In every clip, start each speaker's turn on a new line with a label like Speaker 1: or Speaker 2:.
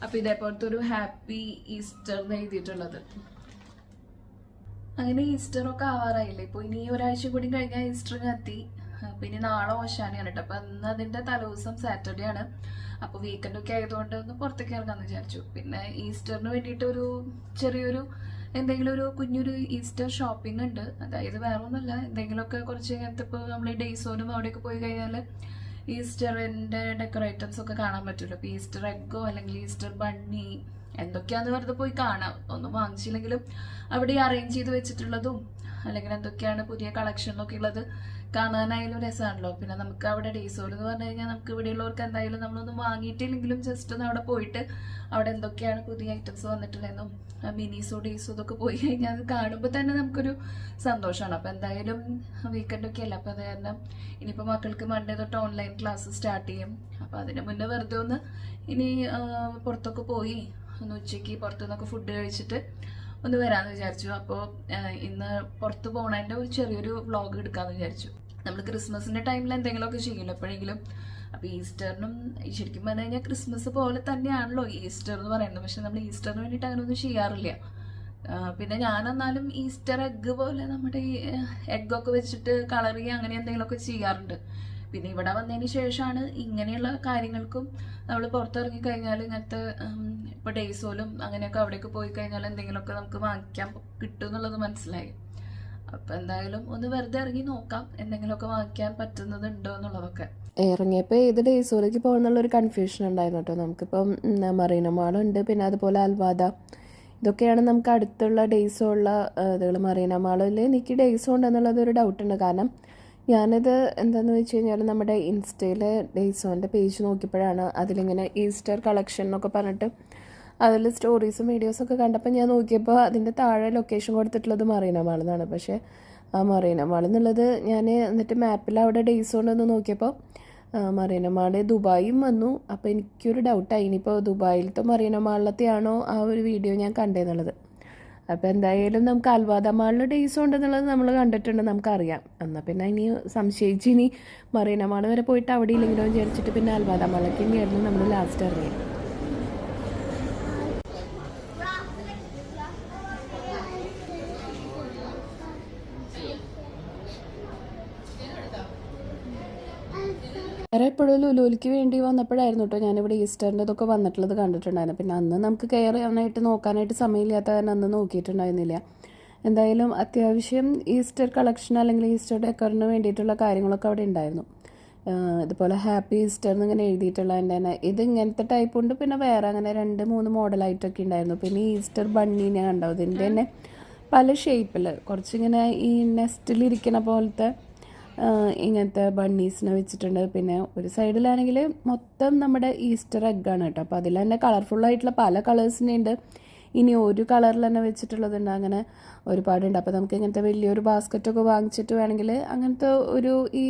Speaker 1: അപ്പൊ ഇതേപോലത്തെ ഒരു ഹാപ്പി ഈസ്റ്റർ എന്ന് എഴുതിയിട്ടുള്ളത്. അങ്ങനെ ഈസ്റ്ററൊക്കെ ആവാറായില്ലേ. ഇപ്പൊ ഇനി ഒരാഴ്ച കൂടി കഴിഞ്ഞാൽ ഈസ്റ്റർ എത്തി. പിന്നെ നാളെ ഓശാനയാണ് കേട്ടോ. അപ്പൊ ഇന്ന് അതിന്റെ തലേദിവസം സാറ്റർഡേ ആണ്. അപ്പൊ വീക്കെൻഡ് ഒക്കെ ആയതുകൊണ്ട് ഒന്ന് പുറത്തേക്ക് ഇറങ്ങാന്ന് വിചാരിച്ചു. പിന്നെ ഈസ്റ്ററിന് വേണ്ടിയിട്ട് ഒരു ചെറിയൊരു എന്തെങ്കിലും ഒരു കുഞ്ഞൊരു ഈസ്റ്റർ ഷോപ്പിംഗ് ഉണ്ട്. അതായത് വേറെ ഒന്നുമല്ല, എന്തെങ്കിലുമൊക്കെ കുറച്ച് ഇങ്ങനത്തെ ഇപ്പോൾ നമ്മൾ ഈ ഡേയ്സോനും അവിടെയൊക്കെ പോയി കഴിഞ്ഞാൽ ഈസ്റ്ററിന്റെ ഡെക്കറേറ്റംസ് ഒക്കെ കാണാൻ പറ്റുമല്ലോ. ഇപ്പൊ ഈസ്റ്റർ എഗ്ഗോ അല്ലെങ്കിൽ ഈസ്റ്റർ ബണ്ണി എന്തൊക്കെയാന്ന് വെറുതെ പോയി കാണാം. ഒന്നും വാങ്ങിച്ചില്ലെങ്കിലും അവിടെ അറേഞ്ച് ചെയ്ത് വെച്ചിട്ടുള്ളതും അല്ലെങ്കിൽ എന്തൊക്കെയാണ് പുതിയ കളക്ഷനിലൊക്കെ ഉള്ളത് കാണാനായാലും രസമാണല്ലോ. പിന്നെ നമുക്ക് അവിടെ ഡേയ്സോൾ എന്ന് പറഞ്ഞു കഴിഞ്ഞാൽ നമുക്ക് ഇവിടെയുള്ളവർക്ക് എന്തായാലും നമ്മളൊന്നും വാങ്ങിയിട്ടില്ലെങ്കിലും ജസ്റ്റ് ഒന്ന് അവിടെ പോയിട്ട് അവിടെ എന്തൊക്കെയാണ് പുതിയ ഐറ്റംസ് വന്നിട്ടുള്ളതെന്നും മിനീസോ ഡേയ്സോ ഇതൊക്കെ പോയി കഴിഞ്ഞാൽ അത് കാണുമ്പോൾ തന്നെ നമുക്കൊരു സന്തോഷമാണ്. അപ്പം എന്തായാലും വീക്കെൻഡൊക്കെ അല്ല. അപ്പം അത് കാരണം ഇനിയിപ്പോൾ മക്കൾക്ക് മൺഡേ തൊട്ട് ഓൺലൈൻ ക്ലാസ് സ്റ്റാർട്ട് ചെയ്യും. അപ്പം അതിന് മുന്നേ വെറുതെ ഒന്ന് ഇനി പുറത്തൊക്കെ പോയി ഒന്ന് ഉച്ചയ്ക്ക് പുറത്തുനിന്നൊക്കെ ഫുഡ് കഴിച്ചിട്ട് ഒന്ന് വരാമെന്ന് വിചാരിച്ചു. അപ്പോൾ ഇന്ന് പുറത്ത് പോകണതിൻ്റെ ഒരു ചെറിയൊരു വ്ളോഗ് എടുക്കാമെന്ന് വിചാരിച്ചു. നമ്മൾ ക്രിസ്മസിൻ്റെ ടൈമിൽ എന്തെങ്കിലുമൊക്കെ ചെയ്യുമല്ലോ എപ്പോഴെങ്കിലും. അപ്പോൾ ഈസ്റ്ററിനും ശരിക്കും പറഞ്ഞു കഴിഞ്ഞാൽ ക്രിസ്മസ് പോലെ തന്നെയാണല്ലോ ഈസ്റ്റർ എന്ന് പറയുന്നത്. പക്ഷെ നമ്മൾ ഈസ്റ്ററിന് വേണ്ടിയിട്ട് അങ്ങനെ ഒന്നും ചെയ്യാറില്ല. പിന്നെ ഞാനെന്നാലും ഈസ്റ്റർ എഗ്ഗ് പോലെ നമ്മുടെ ഈ എഗ്ഗൊക്കെ വെച്ചിട്ട് കളർ ചെയ്യുക അങ്ങനെ എന്തെങ്കിലുമൊക്കെ ചെയ്യാറുണ്ട്. പിന്നെ ഇവിടെ വന്നതിന് ശേഷമാണ് ഇങ്ങനെയുള്ള കാര്യങ്ങൾക്കും നമ്മൾ പുറത്തിറങ്ങി കഴിഞ്ഞാൽ ഇങ്ങനത്തെ ഇപ്പോൾ ഡേയ്സോലും അങ്ങനെയൊക്കെ അവിടേക്ക് പോയി കഴിഞ്ഞാൽ എന്തെങ്കിലുമൊക്കെ നമുക്ക് വാങ്ങിക്കാൻ കിട്ടും എന്നുള്ളത് മനസ്സിലായി. അപ്പം എന്തായാലും ഒന്ന് വെറുതെ ഇറങ്ങി നോക്കാം എന്തെങ്കിലുമൊക്കെ വാങ്ങിക്കാൻ പറ്റുന്നതുണ്ടോ എന്നുള്ളതൊക്കെ.
Speaker 2: ഇറങ്ങിയപ്പോൾ ഏത് ഡേയ്സോലേക്ക് പോകുന്നുള്ളൊരു കൺഫ്യൂഷൻ ഉണ്ടായിരുന്നു കേട്ടോ. നമുക്കിപ്പം മറീന മാളുണ്ട്, പിന്നെ അതുപോലെ അൽവാദ, ഇതൊക്കെയാണ് നമുക്ക് അടുത്തുള്ള ഡേയ്സോ ഉള്ള ഇതുകൾ. മറീന മാളിൽ എനിക്ക് ഡേയ്സോ ഉണ്ടെന്നുള്ളതൊരു ഡൗട്ടുണ്ട്. കാരണം ഞാനിത് എന്താണെന്ന് വെച്ച് കഴിഞ്ഞാൽ നമ്മുടെ ഇൻസ്റ്റയിലെ ഡേയ്സോൻ്റെ പേജ് നോക്കിയപ്പോഴാണ് അതിലിങ്ങനെ ഈസ്റ്റർ കളക്ഷൻ എന്നൊക്കെ പറഞ്ഞിട്ട് അതിൽ സ്റ്റോറീസും വീഡിയോസൊക്കെ കണ്ടപ്പോൾ ഞാൻ നോക്കിയപ്പോൾ അതിൻ്റെ താഴെ ലൊക്കേഷൻ കൊടുത്തിട്ടുള്ളത് മറീന മാളിൽ നിന്നാണ്. പക്ഷേ ആ മറീന മാളിൽ നിന്നുള്ളത് ഞാൻ എന്നിട്ട് മാപ്പിൽ അവിടെ ഡേയ്സോ ഉണ്ടെന്ന് നോക്കിയപ്പോൾ മറീന മാൾ ദുബായും വന്നു. അപ്പോൾ എനിക്കൊരു ഡൗട്ടായി ഇനിയിപ്പോൾ ദുബായിലത്തെ മറീന മാളിലത്തെയാണോ ആ ഒരു വീഡിയോ ഞാൻ കണ്ടതെന്നുള്ളത്. അപ്പോൾ എന്തായാലും നമുക്ക് അൽവാദ മാളിൽ ഡേയ്സോ ഉണ്ടെന്നുള്ളത് നമ്മൾ കണ്ടിട്ടുണ്ട്, നമുക്കറിയാം. എന്നാൽ പിന്നെ ഇനി സംശയിച്ച് ഇനി മറീന മാൾ വരെ പോയിട്ട് അവിടെ ഇല്ലെങ്കിലോ വിചാരിച്ചിട്ട് പിന്നെ അൽവാദ മാളിലേക്ക് തന്നെയായിരുന്നു നമ്മൾ ലാസ്റ്റ് ഇറങ്ങിയത്. വേറെ എപ്പോഴും ലുലുവിലേക്ക് വേണ്ടി വന്നപ്പോഴായിരുന്നു കേട്ടോ ഞാനിവിടെ ഈസ്റ്ററിൻ്റെ ഇതൊക്കെ വന്നിട്ടുള്ളത് കണ്ടിട്ടുണ്ടായിരുന്നു. പിന്നെ അന്ന് നമുക്ക് കെയർ ചെയ്യാനായിട്ട് നോക്കാനായിട്ട് സമയമില്ലാത്ത കാരണം അന്ന് നോക്കിയിട്ടുണ്ടായിരുന്നില്ല. എന്തായാലും അത്യാവശ്യം ഈസ്റ്റർ കളക്ഷൻ അല്ലെങ്കിൽ ഈസ്റ്റർ ഡെക്കറിന് വേണ്ടിയിട്ടുള്ള കാര്യങ്ങളൊക്കെ അവിടെ ഉണ്ടായിരുന്നു. ഇതുപോലെ ഹാപ്പി ഈസ്റ്റർ എന്നിങ്ങനെ എഴുതിയിട്ടുള്ളതിൻ്റെ തന്നെ ഇത് ഇങ്ങനത്തെ ടൈപ്പ് ഉണ്ട്. പിന്നെ വേറെ അങ്ങനെ 2-3 മോഡലായിട്ടൊക്കെ ഉണ്ടായിരുന്നു. പിന്നെ ഈസ്റ്റർ ബണ്ണീനെ കണ്ടോ, ഇതിൻ്റെ തന്നെ പല ഷേപ്പിൽ കുറച്ചിങ്ങനെ ഈ നെസ്റ്റിലിരിക്കുന്ന പോലത്തെ ഇങ്ങനത്തെ ബണ്ണീസിനെ വെച്ചിട്ടുണ്ട്. പിന്നെ ഒരു സൈഡിലാണെങ്കിൽ മൊത്തം നമ്മുടെ ഈസ്റ്റർ എഗ്ഗാണ് കേട്ടോ. അപ്പോൾ അതിൽ തന്നെ കളർഫുള്ളായിട്ടുള്ള പല കളേഴ്സിൻ്റെ ഉണ്ട്. ഇനി ഒരു കളറിൽ തന്നെ വെച്ചിട്ടുള്ളതുണ്ട്. അങ്ങനെ ഒരുപാടുണ്ട്. അപ്പോൾ നമുക്ക് ഇങ്ങനത്തെ വലിയൊരു ബാസ്ക്കറ്റൊക്കെ വാങ്ങിച്ചിട്ട് വേണമെങ്കിൽ അങ്ങനത്തെ ഒരു ഈ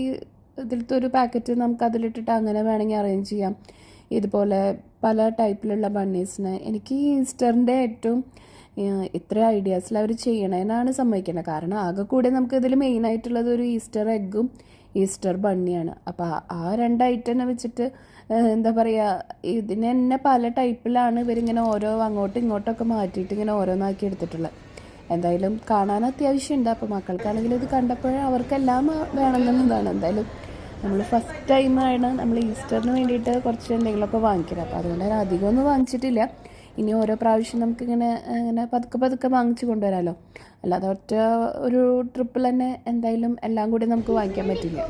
Speaker 2: ഇതിലത്തെ ഒരു പാക്കറ്റ് നമുക്ക് അതിലിട്ടിട്ട് അങ്ങനെ വേണമെങ്കിൽ അറേഞ്ച് ചെയ്യാം. ഇതുപോലെ പല ടൈപ്പിലുള്ള ബണ്ണീസിന് എനിക്ക് ഈ ഈസ്റ്ററിൻ്റെ ഏറ്റവും ഇത്ര ഐഡിയാസിൽ അവർ ചെയ്യണേന്നാണ് സമ്മതിക്കേണ്ടത്. കാരണം ആകെ കൂടെ നമുക്ക് ഇതിൽ മെയിനായിട്ടുള്ളത് ഒരു ഈസ്റ്റർ എഗ്ഗും ഈസ്റ്റർ ബണ്ണിയാണ്. അപ്പോൾ ആ 2 ഐറ്റം വെച്ചിട്ട് എന്താ പറയുക, ഇതിന് തന്നെ പല ടൈപ്പിലാണ് ഇവരിങ്ങനെ ഓരോ അങ്ങോട്ടും ഇങ്ങോട്ടൊക്കെ മാറ്റിയിട്ട് ഇങ്ങനെ ഓരോന്നാക്കി എടുത്തിട്ടുള്ളത്. എന്തായാലും കാണാൻ അത്യാവശ്യമുണ്ട്. അപ്പോൾ മക്കൾക്കാണെങ്കിലും ഇത് കണ്ടപ്പോൾ അവർക്കെല്ലാം വേണമെന്നുള്ളതാണ്. എന്തായാലും നമ്മൾ ഫസ്റ്റ് ടൈമാണ് നമ്മൾ ഈസ്റ്ററിന് വേണ്ടിയിട്ട് കുറച്ച് എന്തെങ്കിലുമൊക്കെ വാങ്ങിക്കുന്നത്. അപ്പോൾ അതുകൊണ്ട് അധികമൊന്നും വാങ്ങിച്ചിട്ടില്ല. ഇനി ഓരോ പ്രാവശ്യം നമുക്കിങ്ങനെ ഇങ്ങനെ പതുക്കെ വാങ്ങിച്ചു കൊണ്ടുവരാമല്ലോ. അല്ലാതെ ഒറ്റ ഒരു ട്രിപ്പിൽ തന്നെ എന്തായാലും എല്ലാം കൂടി നമുക്ക് വാങ്ങിക്കാൻ പറ്റില്ല.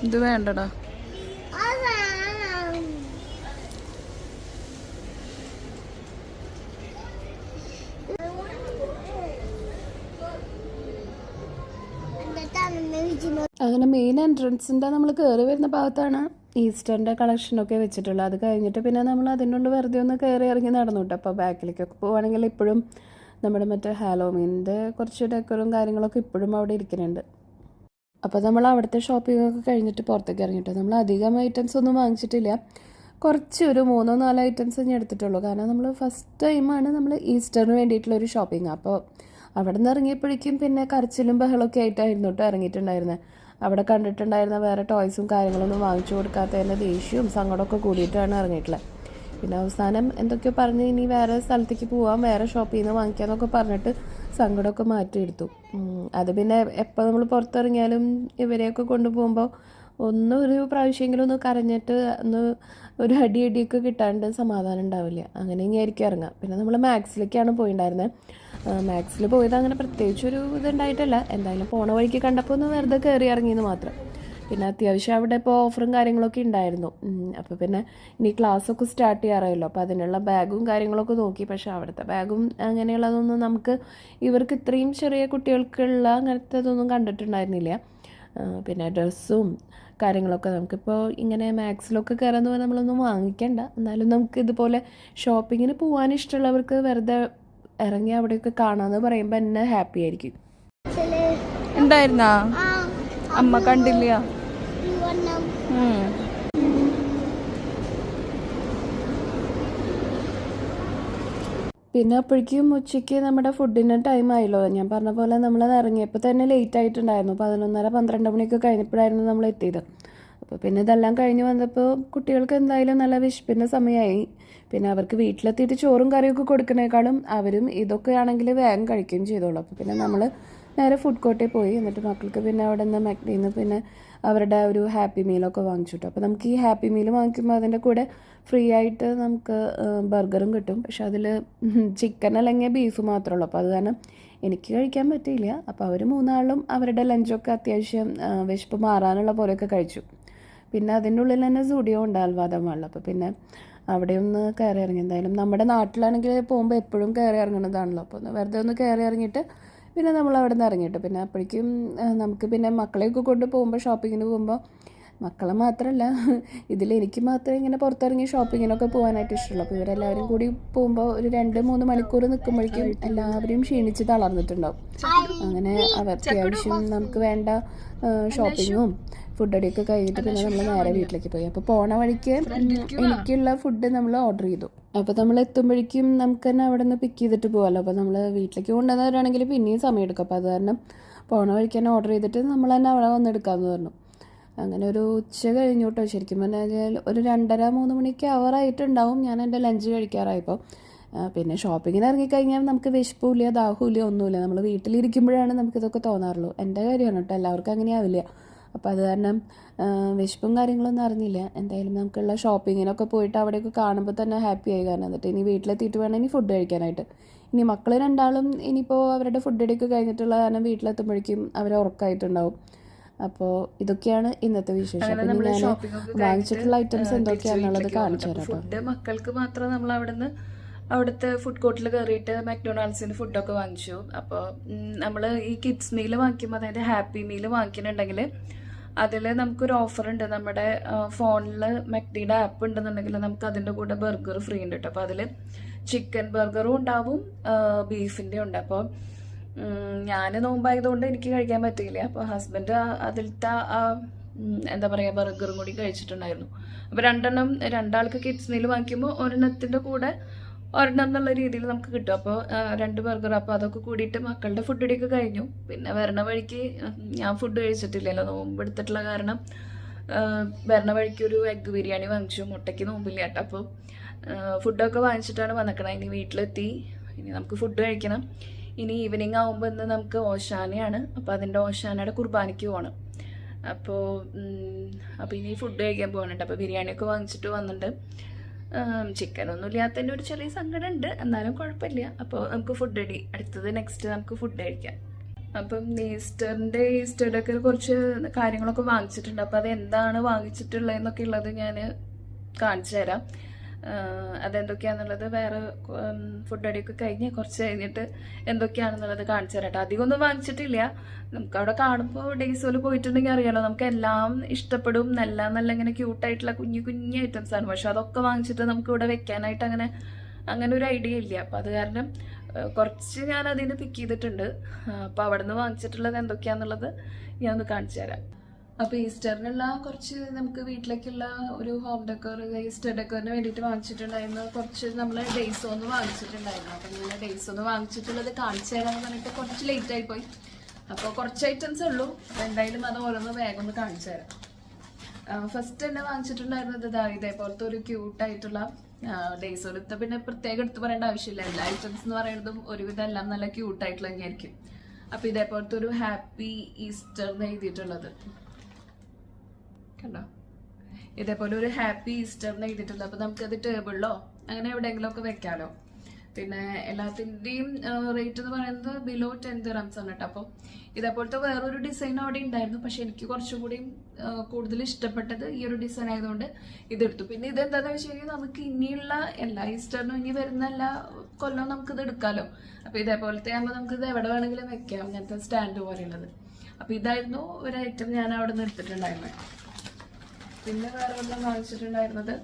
Speaker 1: ഇത് വേണ്ടടാ.
Speaker 2: അങ്ങനെ മെയിൻ എൻട്രൻസിൻ്റെ നമ്മൾ കയറി വരുന്ന ഭാഗത്താണ് ഈസ്റ്ററിൻ്റെ കളക്ഷനൊക്കെ വെച്ചിട്ടുള്ളത്. അത് കഴിഞ്ഞിട്ട് പിന്നെ നമ്മൾ അതിനുള്ള വെറുതെ ഒന്ന് കയറി ഇറങ്ങി നടന്നു കേട്ടോ. അപ്പോൾ ബാക്കിലേക്കൊക്കെ പോവുകയാണെങ്കിൽ ഇപ്പോഴും നമ്മുടെ മറ്റേ ഹാലോവീൻ്റെ കുറച്ച് ഡെക്കറും കാര്യങ്ങളൊക്കെ ഇപ്പോഴും അവിടെ ഇരിക്കുന്നുണ്ട്. അപ്പോൾ നമ്മൾ അവിടുത്തെ ഷോപ്പിംഗ് ഒക്കെ കഴിഞ്ഞിട്ട് പുറത്തേക്ക് ഇറങ്ങിയിട്ട് നമ്മൾ അധികം ഐറ്റംസ് ഒന്നും വാങ്ങിച്ചിട്ടില്ല. കുറച്ച് ഒരു 3-4 ഐറ്റംസ് ഞാൻ എടുത്തിട്ടുള്ളൂ. കാരണം നമ്മൾ ഫസ്റ്റ് ടൈമാണ് നമ്മൾ ഈസ്റ്ററിന് വേണ്ടിയിട്ടുള്ളൊരു ഷോപ്പിംഗ്. അപ്പോൾ അവിടെ നിന്ന് ഇറങ്ങിയപ്പോഴേക്കും പിന്നെ കരച്ചിലും ബഹളമൊക്കെ ആയിട്ടായിരുന്നു കേട്ടോ ഇറങ്ങിയിട്ടുണ്ടായിരുന്നത്. അവിടെ കണ്ടിട്ടുണ്ടായിരുന്ന വേറെ ടോയ്സും കാര്യങ്ങളൊന്നും വാങ്ങിച്ചു കൊടുക്കാത്തതിൻ്റെ ദേഷ്യവും സങ്കടമൊക്കെ കൂടിയിട്ടാണ് ഇറങ്ങിയിട്ടുള്ളത്. പിന്നെ അവസാനം എന്തൊക്കെയോ പറഞ്ഞ് ഇനി വേറെ സ്ഥലത്തേക്ക് പോവാം, വേറെ ഷോപ്പിൽ നിന്ന് വാങ്ങിക്കാമെന്നൊക്കെ പറഞ്ഞിട്ട് സങ്കടമൊക്കെ മാറ്റിയെടുത്തു. അത് പിന്നെ എപ്പോൾ നമ്മൾ പുറത്തിറങ്ങിയാലും ഇവരെയൊക്കെ കൊണ്ടുപോകുമ്പോൾ ഒരു പ്രാവശ്യമെങ്കിലും ഒന്ന് കരഞ്ഞിട്ട് ഒന്ന് ഒരു അടിയൊക്കെ കിട്ടാണ്ട് സമാധാനം ഉണ്ടാവില്ല. അങ്ങനെ ഇങ്ങനെയായിരിക്കും ഇറങ്ങാം. പിന്നെ നമ്മൾ മാക്സിലേക്കാണ് പോയിട്ടുണ്ടായിരുന്നത്. മാക്സിൽ പോയത് അങ്ങനെ പ്രത്യേകിച്ചൊരു ഇതുണ്ടായിട്ടല്ല, എന്തായാലും പോണ വഴിക്ക് കണ്ടപ്പോൾ ഒന്ന് വെറുതെ കയറി ഇറങ്ങിയെന്ന് മാത്രം. പിന്നെ അത്യാവശ്യം അവിടെ ഇപ്പോൾ ഓഫറും കാര്യങ്ങളൊക്കെ ഉണ്ടായിരുന്നു. അപ്പോൾ പിന്നെ ഇനി ക്ലാസ്സൊക്കെ സ്റ്റാർട്ട് ചെയ്യാറായല്ലോ, അപ്പോൾ അതിനുള്ള ബാഗും കാര്യങ്ങളൊക്കെ നോക്കി. പക്ഷേ അവിടുത്തെ ബാഗും അങ്ങനെയുള്ളതൊന്നും നമുക്ക് ഇവർക്ക് ഇത്രയും ചെറിയ കുട്ടികൾക്കുള്ള അങ്ങനത്തേതൊന്നും കണ്ടിട്ടുണ്ടായിരുന്നില്ല. പിന്നെ ഡ്രസ്സും കാര്യങ്ങളൊക്കെ നമുക്കിപ്പോൾ ഇങ്ങനെ മാക്സിലൊക്കെ കയറാന്ന് പറഞ്ഞാൽ നമ്മളൊന്നും വാങ്ങിക്കണ്ട. എന്നാലും നമുക്ക് ഇതുപോലെ ഷോപ്പിങ്ങിന് പോകാൻ ഇഷ്ടമുള്ളവർക്ക് വെറുതെ ഇറങ്ങി അവിടെയൊക്കെ കാണാമെന്ന് പറയുമ്പോൾ എന്നെ ഹാപ്പി ആയിരിക്കും.
Speaker 1: ഉണ്ടായിരുന്നാ അമ്മ കണ്ടില്ല?
Speaker 2: പിന്നെ അപ്പോഴേക്കും ഉച്ചയ്ക്ക് നമ്മുടെ ഫുഡിന് ടൈം ആയല്ലോ. ഞാൻ പറഞ്ഞ പോലെ നമ്മൾ ഇറങ്ങിയപ്പോൾ തന്നെ ലേറ്റ് ആയിട്ടുണ്ടായിരുന്നു. 11:30-12 മണിയൊക്കെ കഴിഞ്ഞപ്പോഴായിരുന്നു നമ്മൾ എത്തിയത്. അപ്പോൾ പിന്നെ ഇതെല്ലാം കഴിഞ്ഞ് വന്നപ്പോൾ കുട്ടികൾക്ക് എന്തായാലും നല്ല വിശപ്പിൻ്റെ സമയമായി. പിന്നെ അവർക്ക് വീട്ടിലെത്തിയിട്ട് ചോറും കറിയൊക്കെ കൊടുക്കുന്നേക്കാളും അവരും ഇതൊക്കെ ആണെങ്കിൽ വേഗം കഴിക്കുകയും ചെയ്തോളൂ. അപ്പോൾ പിന്നെ നമ്മൾ നേരെ ഫുഡ് കോർട്ടിൽ പോയി. എന്നിട്ട് മക്കൾക്ക് പിന്നെ അവിടെ നിന്ന് മെക്ഡിയിൽ നിന്ന് പിന്നെ അവരുടെ ഒരു ഹാപ്പി മീലൊക്കെ വാങ്ങിച്ചിട്ടു. അപ്പോൾ നമുക്ക് ഈ ഹാപ്പി മീൽ വാങ്ങിക്കുമ്പോൾ അതിൻ്റെ കൂടെ ഫ്രീ ആയിട്ട് നമുക്ക് ബർഗറും കിട്ടും. പക്ഷെ അതിൽ ചിക്കൻ അല്ലെങ്കിൽ ബീഫ് മാത്രമേ ഉള്ളൂ. അപ്പോൾ അത് കാരണം എനിക്ക് കഴിക്കാൻ പറ്റിയില്ല. അപ്പോൾ അവർ 3 ആളും അവരുടെ ലഞ്ചൊക്കെ അത്യാവശ്യം വിശപ്പ് മാറാനുള്ള പോലെയൊക്കെ കഴിച്ചു. പിന്നെ അതിൻ്റെ ഉള്ളിൽ തന്നെ സ്റ്റുഡിയോ ഉണ്ട് അൽവാദം മാളിൽ. അപ്പോൾ പിന്നെ അവിടെ ഒന്ന് കയറി ഇറങ്ങി. എന്തായാലും നമ്മുടെ നാട്ടിലാണെങ്കിൽ പോകുമ്പോൾ എപ്പോഴും കയറി ഇറങ്ങുന്നതാണല്ലോ. അപ്പോൾ ഒന്ന് വെറുതെ ഒന്ന് കയറി ഇറങ്ങിയിട്ട് പിന്നെ നമ്മൾ അവിടെ നിന്ന് ഇറങ്ങിയിട്ട് പിന്നെ അപ്പോഴേക്കും നമുക്ക് പിന്നെ മക്കളെയൊക്കെ കൊണ്ട് പോകുമ്പോൾ ഷോപ്പിങ്ങിന് പോകുമ്പോൾ മക്കളെ മാത്രമല്ല എനിക്ക് മാത്രമേ ഇങ്ങനെ പുറത്തിറങ്ങി ഷോപ്പിങ്ങിനൊക്കെ പോകാനായിട്ട് ഇഷ്ടമുള്ളൂ. അപ്പോൾ ഇവരെല്ലാവരും കൂടി പോകുമ്പോൾ ഒരു 2-3 മണിക്കൂർ നിൽക്കുമ്പോഴേക്കും എല്ലാവരും ക്ഷീണിച്ച് തളർന്നിട്ടുണ്ടാവും. അങ്ങനെ അത്യാവശ്യം നമുക്ക് വേണ്ട ഷോപ്പിങ്ങും ഫുഡടിയൊക്കെ കഴിഞ്ഞിട്ട് പിന്നെ നമ്മൾ നേരെ വീട്ടിലേക്ക് പോയി. അപ്പോൾ പോണ വഴിക്ക് എനിക്കുള്ള ഫുഡ് നമ്മൾ ഓർഡർ ചെയ്തു. അപ്പോൾ നമ്മൾ എത്തുമ്പോഴേക്കും നമുക്ക് തന്നെ അവിടെ നിന്ന് പിക്ക് ചെയ്തിട്ട് പോകാമല്ലോ. അപ്പോൾ നമ്മൾ വീട്ടിലേക്ക് കൊണ്ടുവന്നവരാണെങ്കിൽ പിന്നെയും സമയം എടുക്കും. അപ്പോൾ അത് കാരണം പോണ വഴിക്ക് തന്നെ ഓർഡർ ചെയ്തിട്ട് നമ്മൾ തന്നെ അവിടെ വന്നെടുക്കാമെന്ന് പറഞ്ഞു. അങ്ങനെ ഒരു ഉച്ച കഴിഞ്ഞു കേട്ടോ. ശരിക്കും പറഞ്ഞാൽ ഒരു 2:30-3 മണിക്ക് അവറായിട്ടുണ്ടാവും ഞാൻ എൻ്റെ ലഞ്ച് കഴിക്കാറായപ്പോൾ. പിന്നെ ഷോപ്പിങ്ങിന് ഇറങ്ങിക്കഴിഞ്ഞാൽ നമുക്ക് വിശപ്പില്ല ദാഹമില്ല ഒന്നുമില്ല. നമ്മൾ വീട്ടിലിരിക്കുമ്പോഴാണ് നമുക്കിതൊക്കെ തോന്നാറുള്ളൂ. എൻ്റെ കാര്യമാണ് കേട്ടോ, എല്ലാവർക്കും അങ്ങനെയാവില്ല. അപ്പോൾ അത് കാരണം വിശപ്പും കാര്യങ്ങളൊന്നും അറിഞ്ഞില്ല. എന്തായാലും നമുക്കുള്ള ഷോപ്പിങ്ങിനൊക്കെ പോയിട്ട് അവിടെയൊക്കെ കാണുമ്പോൾ തന്നെ ഹാപ്പി ആയി. കാരണം എന്നിട്ട് ഇനി വീട്ടിലെത്തിയിട്ട് വേണം ഇനി ഫുഡ് കഴിക്കാനായിട്ട്. ഇനി മക്കൾ 2 ആളും ഇനിയിപ്പോൾ അവരുടെ ഫുഡ് അടിയൊക്കെ കഴിഞ്ഞിട്ടുള്ള കാരണം വീട്ടിലെത്തുമ്പോഴേക്കും അവർ ഉറക്കമായിട്ടുണ്ടാവും. അപ്പോൾ ഇതൊക്കെയാണ് ഇന്നത്തെ വിശേഷം. പിന്നെ ഞാൻ വാങ്ങിച്ചിട്ടുള്ള ഐറ്റംസ് എന്തൊക്കെയാണെന്നുള്ളത് കാണിച്ചു തരാം.
Speaker 1: ഫുഡ് മക്കൾക്ക് മാത്രം നമ്മൾ അവിടുത്തെ ഫുഡ് കോർട്ടിൽ കയറിയിട്ട് മക്ഡൊണാൾഡ്സിന് ഫുഡൊക്കെ വാങ്ങിച്ചു. അപ്പോൾ നമ്മൾ ഈ കിഡ്സ് മീൽ വാങ്ങിക്കുമ്പോൾ അതായത് ഹാപ്പി മീൽ വാങ്ങിക്കുന്നുണ്ടെങ്കിൽ അതിൽ നമുക്കൊരു ഓഫർ ഉണ്ട്. നമ്മുടെ ഫോണിൽ മെക്ഡിയുടെ ആപ്പ് ഉണ്ടെന്നുണ്ടെങ്കിൽ നമുക്ക് അതിൻ്റെ കൂടെ ബർഗർ ഫ്രീ ഉണ്ട് കേട്ടോ. അപ്പോൾ അതിൽ ചിക്കൻ ബർഗറും ഉണ്ടാവും ബീഫിൻ്റെ ഉണ്ട്. അപ്പോൾ ഞാൻ നോമ്പായതുകൊണ്ട് എനിക്ക് കഴിക്കാൻ പറ്റിയില്ല. അപ്പോൾ ഹസ്ബൻഡ് അതിലത്തെ എന്താ പറയുക ബർഗറും കൂടി കഴിച്ചിട്ടുണ്ടായിരുന്നു. അപ്പോൾ 2 കിഡ്സ് മീൽ വാങ്ങിക്കുമ്പോൾ ഒരെണ്ണത്തിൻ്റെ കൂടെ ഒരെണ്ണം എന്നുള്ള രീതിയിൽ നമുക്ക് കിട്ടും. അപ്പോൾ 2 ബർഗർ. അപ്പോൾ അതൊക്കെ കൂടിയിട്ട് മക്കളുടെ ഫുഡ് അടിയൊക്കെ കഴിഞ്ഞു. പിന്നെ വരണ വഴിക്ക് ഞാൻ ഫുഡ് കഴിച്ചിട്ടില്ലല്ലോ നോമ്പെടുത്തിട്ടുള്ള കാരണം. വരണ വഴിക്ക് ഒരു എഗ്ഗ് ബിരിയാണി വാങ്ങിച്ചു. മുട്ടയ്ക്ക് നോമ്പില്ല കേട്ടോ. അപ്പോൾ ഫുഡൊക്കെ വാങ്ങിച്ചിട്ടാണ് വന്നിക്കണം. ഇനി വീട്ടിലെത്തി ഇനി നമുക്ക് ഫുഡ് കഴിക്കണം. ഇനി ഈവനിങ് ആകുമ്പോൾ ഇന്ന് നമുക്ക് ഓശാനയാണ്. അപ്പോൾ അതിൻ്റെ ഓശാനയുടെ കുർബാനയ്ക്ക് പോകണം. അപ്പോൾ ഇനി ഫുഡ് കഴിക്കാൻ പോകുന്നുണ്ട്. അപ്പോൾ ബിരിയാണിയൊക്കെ വാങ്ങിച്ചിട്ട് വന്നിട്ടുണ്ട്. ചിക്കനൊന്നും ഇല്ലാത്തതിൻ്റെ ഒരു ചെറിയ സങ്കടം ഉണ്ട്, എന്നാലും കുഴപ്പമില്ല. അപ്പോൾ നമുക്ക് ഫുഡ് അടി അടുത്തത് നെക്സ്റ്റ് നമുക്ക് ഫുഡ് കഴിക്കാം. അപ്പം ഈസ്റ്ററിൻ്റെ ഒക്കെ കുറച്ച് കാര്യങ്ങളൊക്കെ വാങ്ങിച്ചിട്ടുണ്ട്. അപ്പോൾ അത് എന്താണ് വാങ്ങിച്ചിട്ടുള്ളതെന്നൊക്കെ ഉള്ളത് ഞാൻ കാണിച്ചു തരാം. അതെന്തൊക്കെയാണെന്നുള്ളത് വേറെ ഫുഡ് അടിയൊക്കെ കഴിഞ്ഞ് കുറച്ച് കഴിഞ്ഞിട്ട് എന്തൊക്കെയാണെന്നുള്ളത് കാണിച്ചു തരാം. അധികമൊന്നും വാങ്ങിച്ചിട്ടില്ല. നമുക്ക് അവിടെ കാണുമ്പോൾ ഡേയ്സോൽ പോയിട്ടുണ്ടെങ്കിൽ അറിയാലോ, നമുക്ക് എല്ലാം ഇഷ്ടപ്പെടും. നല്ല ഇങ്ങനെ ക്യൂട്ടായിട്ടുള്ള കുഞ്ഞു ഐറ്റംസാണ്. പക്ഷെ അതൊക്കെ വാങ്ങിച്ചിട്ട് നമുക്ക് ഇവിടെ വെക്കാനായിട്ട് അങ്ങനെ ഒരു ഐഡിയ ഇല്ല. അപ്പം അത് കാരണം കുറച്ച് ഞാൻ അതിന് പിക്ക് ചെയ്തിട്ടുണ്ട്. അപ്പോൾ അവിടെ നിന്ന് വാങ്ങിച്ചിട്ടുള്ളത് എന്തൊക്കെയാണെന്നുള്ളത് ഞാൻ ഒന്ന് കാണിച്ചു തരാം. അപ്പോൾ ഈസ്റ്ററിനുള്ള കുറച്ച് നമുക്ക് വീട്ടിലേക്കുള്ള ഒരു ഹോം ഡെക്കോർ, ഈസ്റ്റർ ഡെക്കോറിന് വേണ്ടിയിട്ട് വാങ്ങിച്ചിട്ടുണ്ടായിരുന്നു. കുറച്ച് നമ്മൾ ഡേയ്സ് ഒന്ന് വാങ്ങിച്ചിട്ടുണ്ടായിരുന്നു. അപ്പം ഞാൻ ഡേയ്സ് ഒന്ന് വാങ്ങിച്ചിട്ടുള്ളത് കാണിച്ചു തരാമെന്ന് പറഞ്ഞിട്ട് കുറച്ച് ലേറ്റ് ആയിപ്പോയി. അപ്പോൾ കുറച്ച് ഐറ്റംസ് ഉള്ളൂ. അപ്പോൾ എന്തായാലും അത് ഓരോന്ന് വേഗം ഒന്ന് കാണിച്ചു തരാം. ഫസ്റ്റ് തന്നെ വാങ്ങിച്ചിട്ടുണ്ടായിരുന്നത് ഇതേപോലത്തെ ഒരു ക്യൂട്ടായിട്ടുള്ള ഡേയ്സ്. ഒരുത്ത പിന്നെ പ്രത്യേകം എടുത്ത് പറയേണ്ട ആവശ്യമില്ല. എല്ലാ ഐറ്റംസ് എന്ന് പറയുന്നതും ഒരുവിധം എല്ലാം നല്ല ക്യൂട്ടായിട്ടുള്ള തന്നെയായിരിക്കും. അപ്പോൾ ഇതേപോലത്തെ ഒരു ഹാപ്പി ഈസ്റ്റർ എന്ന് എഴുതിയിട്ടുള്ളത് കണ്ടോ, ഇതേപോലെ ഒരു ഹാപ്പി ഈസ്റ്റർ എന്ന് എഴുതിയിട്ടുള്ളത്. അപ്പോൾ നമുക്കത് ടേബിളിലോ അങ്ങനെ എവിടെയെങ്കിലും ഒക്കെ വെക്കാമല്ലോ. പിന്നെ എല്ലാത്തിൻ്റെയും റേറ്റ് എന്ന് പറയുന്നത് ബിലോ 10 dirhams ആണ് കേട്ടോ. അപ്പോൾ ഇതേപോലത്തെ വേറൊരു ഡിസൈൻ അവിടെ ഉണ്ടായിരുന്നു. പക്ഷെ എനിക്ക് കുറച്ചും കൂടി കൂടുതൽ ഇഷ്ടപ്പെട്ടത് ഈ ഒരു ഡിസൈൻ ആയതുകൊണ്ട് ഇതെടുത്തു. പിന്നെ ഇതെന്താണെന്ന് വെച്ച് കഴിഞ്ഞാൽ നമുക്ക് ഇനിയുള്ള എല്ലാ ഈസ്റ്ററിനും ഇനി വരുന്ന എല്ലാ കൊല്ലവും നമുക്കിത് എടുക്കാമല്ലോ. അപ്പോൾ ഇതേപോലത്തെ ആകുമ്പോൾ നമുക്കിത് എവിടെ വേണമെങ്കിലും വെക്കാം, ഇങ്ങനത്തെ സ്റ്റാൻഡ് പോലെയുള്ളത്. അപ്പോൾ ഇതായിരുന്നു ഒരു ഐറ്റം ഞാൻ അവിടെ നിന്ന് എടുത്തിട്ടുണ്ടായിരുന്നത്. പിന്നെ വേറെ ഒന്നും വാങ്ങിച്ചിട്ടുണ്ടായിരുന്നത്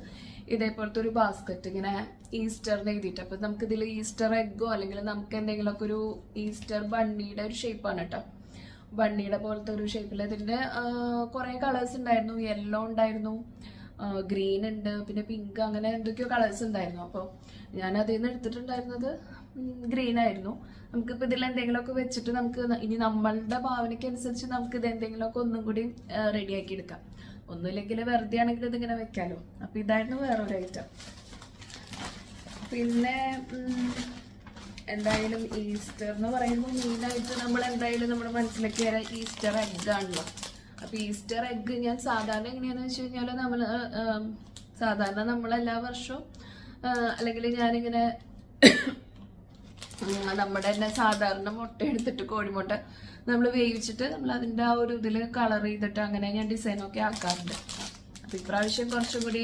Speaker 1: ഇതേപോലത്തെ ഒരു ബാസ്ക്കറ്റ്, ഇങ്ങനെ ഈസ്റ്ററിന് എഴുതിയിട്ട്. അപ്പം നമുക്കിതിൽ ഈസ്റ്റർ എഗ്ഗോ അല്ലെങ്കിൽ നമുക്ക് എന്തെങ്കിലുമൊക്കെ ഒരു ഈസ്റ്റർ ബണ്ണിയുടെ ഒരു ഷേപ്പാണ് കേട്ടോ. ബണ്ണിയുടെ പോലത്തെ ഒരു ഷേപ്പിൽ ഇതിൻ്റെ കുറേ കളേഴ്സ് ഉണ്ടായിരുന്നു. യെല്ലോ ഉണ്ടായിരുന്നു, ഗ്രീൻ ഉണ്ട്, പിന്നെ പിങ്ക്, അങ്ങനെ എന്തൊക്കെയോ കളേഴ്സ് ഉണ്ടായിരുന്നു. അപ്പോൾ ഞാൻ അതിൽ നിന്ന് എടുത്തിട്ടുണ്ടായിരുന്നത് ഗ്രീൻ ആയിരുന്നു. നമുക്കിപ്പോൾ ഇതിൽ എന്തെങ്കിലുമൊക്കെ വെച്ചിട്ട് നമുക്ക് ഇനി നമ്മളുടെ ഭാവനയ്ക്ക് അനുസരിച്ച് നമുക്കിത് എന്തെങ്കിലുമൊക്കെ ഒന്നും കൂടി റെഡിയാക്കി എടുക്കാം. ഒന്നുമില്ലെങ്കിൽ വെറുതെ ആണെങ്കിൽ ഇതിങ്ങനെ വെക്കാമല്ലോ. അപ്പം ഇതായിരുന്നു വേറൊരു ഐറ്റം. പിന്നെ എന്തായാലും ഈസ്റ്റർ എന്ന് പറയുമ്പോൾ മെയിനായിട്ട് നമ്മൾ എന്തായാലും നമ്മുടെ മനസ്സിലേക്ക് വരാൻ ഈസ്റ്റർ എഗ് ആണല്ലോ. അപ്പോൾ ഈസ്റ്റർ എഗ് ഞാൻ സാധാരണ എങ്ങനെയാണെന്ന് വെച്ച് കഴിഞ്ഞാൽ സാധാരണ നമ്മളെല്ലാ വർഷവും അല്ലെങ്കിൽ ഞാനിങ്ങനെ നമ്മുടെ തന്നെ സാധാരണ മുട്ട എടുത്തിട്ട് കോഴിമുട്ട നമ്മൾ വേവിച്ചിട്ട് നമ്മൾ അതിൻ്റെ ആ ഒരു ഇതിൽ കളർ ചെയ്തിട്ട് അങ്ങനെ ഞാൻ ഡിസൈനൊക്കെ ആക്കാറുണ്ട്. അപ്പോൾ ഇപ്രാവശ്യം കുറച്ചും കൂടി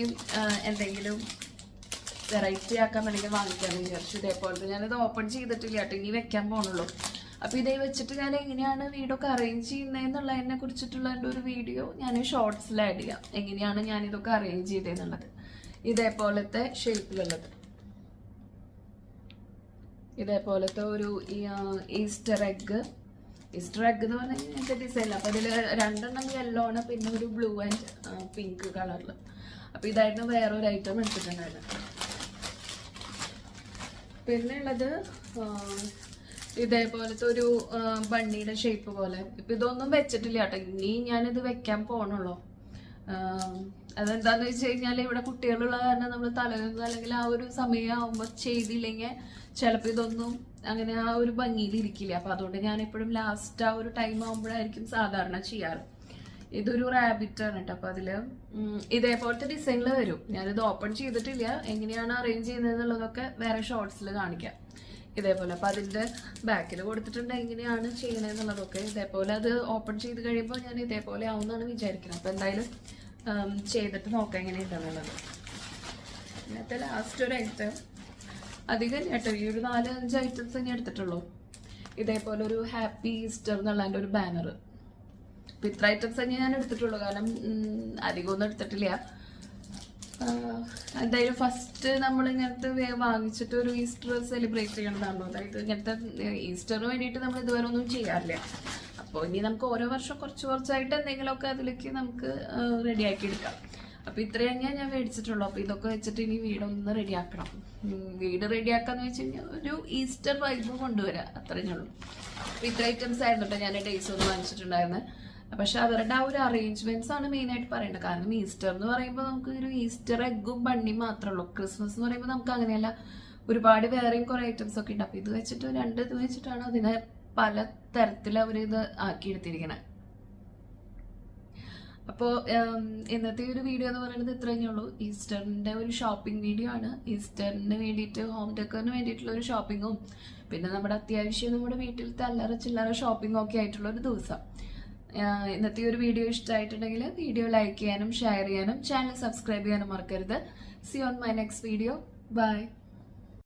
Speaker 1: എന്തെങ്കിലും വെറൈറ്റി ആക്കാൻ വേണമെങ്കിൽ വാങ്ങിക്കാമെന്ന് വിചാരിച്ചു. ഇതേപോലത്തെ ഞാനിത് ഓപ്പൺ ചെയ്തിട്ടില്ല കേട്ടോ, ഇനി വെക്കാൻ പോകണുള്ളൂ. അപ്പോൾ ഇതേ വെച്ചിട്ട് ഞാൻ എങ്ങനെയാണ് വീടൊക്കെ അറേഞ്ച് ചെയ്യുന്നതെന്നുള്ളതിനെ കുറിച്ചിട്ടുള്ള എൻ്റെ ഒരു വീഡിയോ ഞാൻ ഷോർട്സിൽ ആഡ് ചെയ്യാം, എങ്ങനെയാണ് ഞാനിതൊക്കെ അറേഞ്ച് ചെയ്തതെന്നുള്ളത്. ഇതേപോലത്തെ ഷേപ്പിലുള്ളത്, ഇതേപോലത്തെ ഒരു ഈസ്റ്റർ എഗ് എന്ന് പറഞ്ഞാൽ ഇങ്ങനത്തെ ഡിസൈനില്ല. അപ്പോൾ അതിൽ 2 യെല്ലോ ആണ്, പിന്നെ ഒരു ബ്ലൂ ആൻഡ് പിങ്ക് കളറിൽ. അപ്പോൾ ഇതായിരുന്നു വേറൊരു ഐറ്റം എടുത്തിട്ടുണ്ടായിരുന്നത്. പിന്നെ ഉള്ളത് ഇതേപോലത്തെ ഒരു ബണ്ണിയുടെ ഷേപ്പ് പോലെ. ഇപ്പം ഇതൊന്നും വെച്ചിട്ടില്ല കേട്ടോ, ഇനി ഞാനിത് വെക്കാൻ പോകണുള്ളൂ. അതെന്താന്ന് വെച്ച് കഴിഞ്ഞാൽ ഇവിടെ കുട്ടികളുള്ള കാരണം നമ്മൾ തലേന്ന് അല്ലെങ്കിൽ ആ ഒരു സമയമാകുമ്പോൾ ചെയ്തില്ലെങ്കിൽ ചിലപ്പോൾ ഇതൊന്നും അങ്ങനെ ആ ഒരു ഭംഗിയിൽ ഇരിക്കില്ല. അപ്പം അതുകൊണ്ട് ഞാനെപ്പോഴും ലാസ്റ്റ് ആ ഒരു ടൈം ആകുമ്പോഴായിരിക്കും സാധാരണ ചെയ്യാറ്. ഇതൊരു റാബിറ്റ് ആണ് കേട്ടോ. അപ്പം അതിൽ ഇതേപോലത്തെ ഡിസൈനിൽ വരും. ഞാനിത് ഓപ്പൺ ചെയ്തിട്ടില്ല, എങ്ങനെയാണ് അറേഞ്ച് ചെയ്യുന്നതെന്നുള്ളതൊക്കെ വേറെ ഷോർട്സിൽ കാണിക്കാം. ഇതേപോലെ അപ്പം അതിൻ്റെ ബാക്കിൽ കൊടുത്തിട്ടുണ്ട് എങ്ങനെയാണ് ചെയ്യണതെന്നുള്ളതൊക്കെ. ഇതേപോലെ അത് ഓപ്പൺ ചെയ്ത് കഴിയുമ്പോൾ ഞാൻ ഇതേപോലെ ആവുമെന്നാണ് വിചാരിക്കുന്നത്. അപ്പം എന്തായാലും ചെയ്തിട്ട് നോക്കാം എങ്ങനെയുണ്ടെന്നുള്ളത്. ഇന്നത്തെ ലാസ്റ്റ് ഒരു ഐറ്റം അധികം കേട്ടോ, ഈ ഒരു 4-5 ഐറ്റംസ് തന്നെ എടുത്തിട്ടുള്ളൂ. ഇതേപോലെ ഒരു ഹാപ്പി ഈസ്റ്റർ എന്നുള്ള എൻ്റെ ഒരു ബാനർ. അപ്പം ഇത്ര ഐറ്റംസ് തന്നെ ഞാൻ എടുത്തിട്ടുള്ളൂ, കാരണം അധികമൊന്നും എടുത്തിട്ടില്ല. എന്തായാലും ഫസ്റ്റ് നമ്മൾ ഇങ്ങനത്തെ വാങ്ങിച്ചിട്ട് ഒരു ഈസ്റ്റർ സെലിബ്രേറ്റ് ചെയ്യണതാണല്ലോ. അതായത് ഇങ്ങനത്തെ ഈസ്റ്ററിന് വേണ്ടിയിട്ട് നമ്മൾ ഇതുവരെ ഒന്നും ചെയ്യാറില്ല. അപ്പോൾ ഇനി നമുക്ക് ഓരോ വർഷം കുറച്ചായിട്ട് എന്തെങ്കിലുമൊക്കെ അതിലേക്ക് നമുക്ക് റെഡിയാക്കി എടുക്കാം. അപ്പോൾ ഇത്രയും ഞാൻ മേടിച്ചിട്ടുള്ളൂ. അപ്പോൾ ഇതൊക്കെ വെച്ചിട്ട് ഇനി വീടൊന്ന് റെഡിയാക്കണം. വീട് റെഡിയാക്കാന്ന് വെച്ച് കഴിഞ്ഞാൽ ഒരു ഈസ്റ്റർ വൈബ് കൊണ്ടുവരാം, അത്രയേ ഉള്ളൂ. അപ്പോൾ ഇത്ര ഐറ്റംസ് ആയിരുന്നു കേട്ടോ ഞാൻ ഡേയ്സ് ഒന്ന് വാങ്ങിച്ചിട്ടുണ്ടായിരുന്നത്. പക്ഷെ അവരുടെ ആ ഒരു അറേഞ്ച്മെന്റ്സ് ആണ് മെയിനായിട്ട് പറയേണ്ടത്. കാരണം ഈസ്റ്റർ എന്ന് പറയുമ്പോൾ നമുക്ക് ഒരു ഈസ്റ്റർ എഗ്ഗും ബണ്ണിയും മാത്രമേ ഉള്ളൂ. ക്രിസ്മസ് എന്ന് പറയുമ്പോൾ നമുക്ക് അങ്ങനെയല്ല, ഒരുപാട് വേറെയും കുറേ ഐറ്റംസ് ഒക്കെ ഉണ്ട്. അപ്പോൾ ഇത് വെച്ചിട്ട് 2 ഇത് വെച്ചിട്ടാണ് അതിനെ പല തരത്തിൽ അവരിത് ആക്കിയെടുത്തിരിക്കണേ. അപ്പോൾ ഇന്നത്തെ ഒരു വീഡിയോ എന്ന് പറയുന്നത് ഇത്രയേ ഉള്ളൂ. ഈസ്റ്ററിൻ്റെ ഒരു ഷോപ്പിംഗ് വീഡിയോ ആണ്. ഈസ്റ്ററിന് വേണ്ടിയിട്ട് ഹോം ഡെക്കറിന് വേണ്ടിയിട്ടുള്ള ഒരു ഷോപ്പിങ്ങും പിന്നെ നമ്മുടെ അത്യാവശ്യം നമ്മുടെ വീട്ടിലത്തെ അല്ലറ ചില്ലറ ഷോപ്പിംഗും ഒക്കെ ആയിട്ടുള്ള ഒരു ദിവസം. ഇന്നത്തെ ഒരു വീഡിയോ ഇഷ്ടമായിട്ടുണ്ടെങ്കിൽ വീഡിയോ ലൈക്ക് ചെയ്യാനും ഷെയർ ചെയ്യാനും ചാനൽ സബ്സ്ക്രൈബ് ചെയ്യാനും മറക്കരുത്. See on my next video. By.